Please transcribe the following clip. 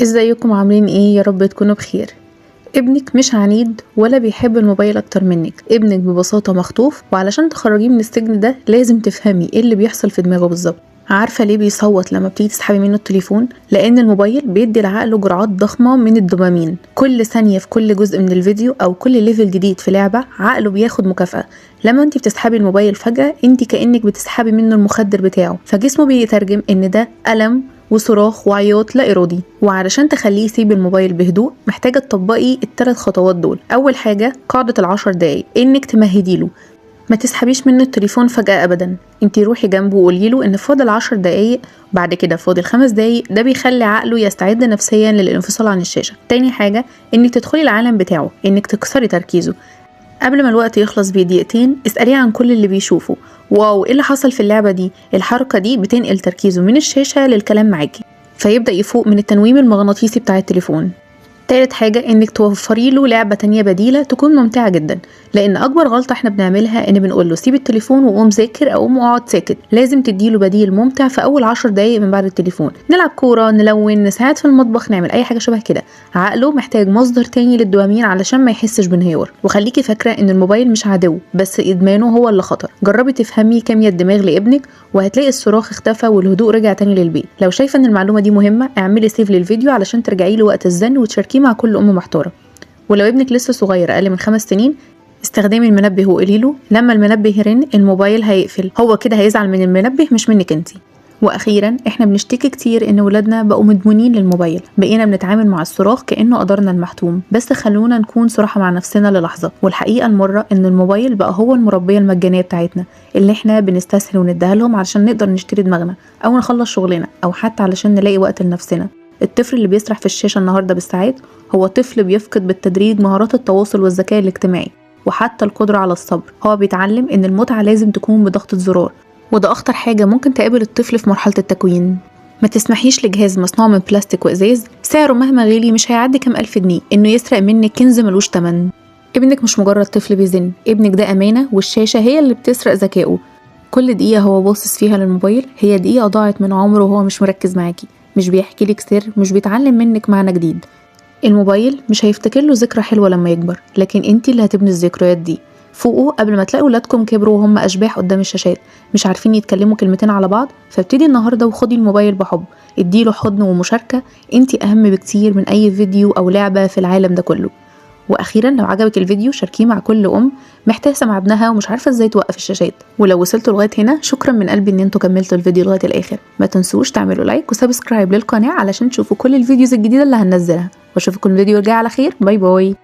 ازيكم عاملين ايه؟ يا رب تكونوا بخير. ابنك مش عنيد ولا بيحب الموبايل اكتر منك، ابنك ببساطة مخطوف، وعلشان تخرجيه من السجن ده لازم تفهمي ايه اللي بيحصل في دماغه بالظبط. عارفة ليه بيصوت لما بتيجي تسحبي منه التليفون؟ لان الموبايل بيدي لعقله جرعات ضخمة من الدوبامين. كل ثانية في كل جزء من الفيديو او كل ليفل جديد في لعبة عقله بياخد مكافأة. لما انت بتسحبي الموبايل فجأة انت كأنك بتسحبي منه المخدر بتاعه، فجسمه بيترجم ان ده ألم وصراخ وعياط لا إرادي. وعلشان تخليه يسيب الموبايل بهدوء محتاجة تطبقي ال3 خطوات دول. أول حاجة قاعدة ال10 دقايق، إنك تمهديله، ما تسحبيش منه التليفون فجأة أبدا. انتي روحي جنبه وقوليله إن فاضل 10 دقايق، بعد كده فاضل 5 دقايق. ده بيخلي عقله يستعد نفسيا للانفصال عن الشاشة. تاني حاجة إنك تدخلي العالم بتاعه، إنك تكسري تركيزه. قبل ما الوقت يخلص بدقيقتين اسأليه عن كل اللي بيشوفه. واو، ايه اللي حصل في اللعبة دي؟ الحركة دي بتنقل تركيزه من الشاشة للكلام معاكي، فيبدأ يفوق من التنويم المغناطيسي بتاع التليفون. تالت حاجة انك توفري له لعبة تانية بديلة تكون ممتعة جدا، لان اكبر غلطة احنا بنعملها ان بنقول له سيب التليفون وقوم ذاكر او قوم اقعد ساكت. لازم تديله بديل ممتع في اول 10 دقايق من بعد التليفون. نلعب كورة، نلون، نساعد في المطبخ، نعمل اي حاجة شبه كده. عقله محتاج مصدر تاني للدوبامين علشان ما يحسش بانهيار. وخليكي فاكرة ان الموبايل مش عدو، بس ادمانه هو اللي خطر. جربي تفهمي كيمياء الدماغ لابنك وهتلاقي الصراخ اختفى والهدوء رجع تاني للبيت. لو شايفة ان المعلومة دي مهمة اعملي سيف للفيديو علشان ترجعي له وقت الزن وتشاركيه مع كل ام محتارة. ولو ابنك لسه صغير اقل من 5 سنين استخدمي المنبه وقولي له لما المنبه يرن الموبايل هيقفل. هو كده هيزعل من المنبه مش منك انتي. واخيرا احنا بنشتكي كتير ان ولادنا بقوا مدمنين للموبايل، بقينا بنتعامل مع الصراخ كانه قدرنا المحتوم. بس خلونا نكون صراحه مع نفسنا للحظه، والحقيقه المره ان الموبايل بقى هو المربيه المجانيه بتاعتنا اللي احنا بنستسهل ونديها لهم علشان نقدر نشتري دماغنا او نخلص شغلنا او حتى علشان نلاقي وقت لنفسنا. الطفل اللي بيسرح في الشاشه النهارده بالساعات هو طفل بيفقد بالتدريج مهارات التواصل والذكاء الاجتماعي وحتى القدره على الصبر. هو بيتعلم ان المتعه لازم تكون بضغطه زرار، وده أخطر حاجة ممكن تقابل الطفل في مرحلة التكوين. ما تسمحيش لجهاز مصنوع من بلاستيك وإزاز سعره مهما غالي مش هيعدي كام ألف جنيه إنه يسرق منك كنز ملوش تمن. ابنك مش مجرد طفل بيزن، ابنك ده أمانة، والشاشة هي اللي بتسرق ذكائه. كل دقيقة هو باصص فيها للموبايل هي دقيقة ضاعت من عمره وهو مش مركز معاكي، مش بيحكي لك سر، مش بيتعلم منك معنى جديد. الموبايل مش هيفتكر له ذكرى حلوة لما يكبر، لكن انتي اللي هتبني الذكريات دي. فوقوا قبل ما تلاقوا ولادكم كبروا وهم أشباح قدام الشاشات مش عارفين يتكلموا كلمتين على بعض. فابتدي النهاردة وخدي الموبايل بحب، اديله حضن ومشاركة. انتي أهم بكتير من أي فيديو أو لعبة في العالم ده كله. وأخيرا لو عجبك الفيديو شاركيه مع كل أم محتاسة مع ابنها ومش عارفة ازاي توقف الشاشات. ولو وصلتوا لغاية هنا شكرا من قلبي ان انتوا كملتوا الفيديو لغاية الآخر. ما تنسوش تعملوا لايك وسبسكرايب للقناة علشان تشوفوا كل الفيديوز الجديدة اللي هننزلها. واشوفكم الفيديو الجاي على خير. باي باي.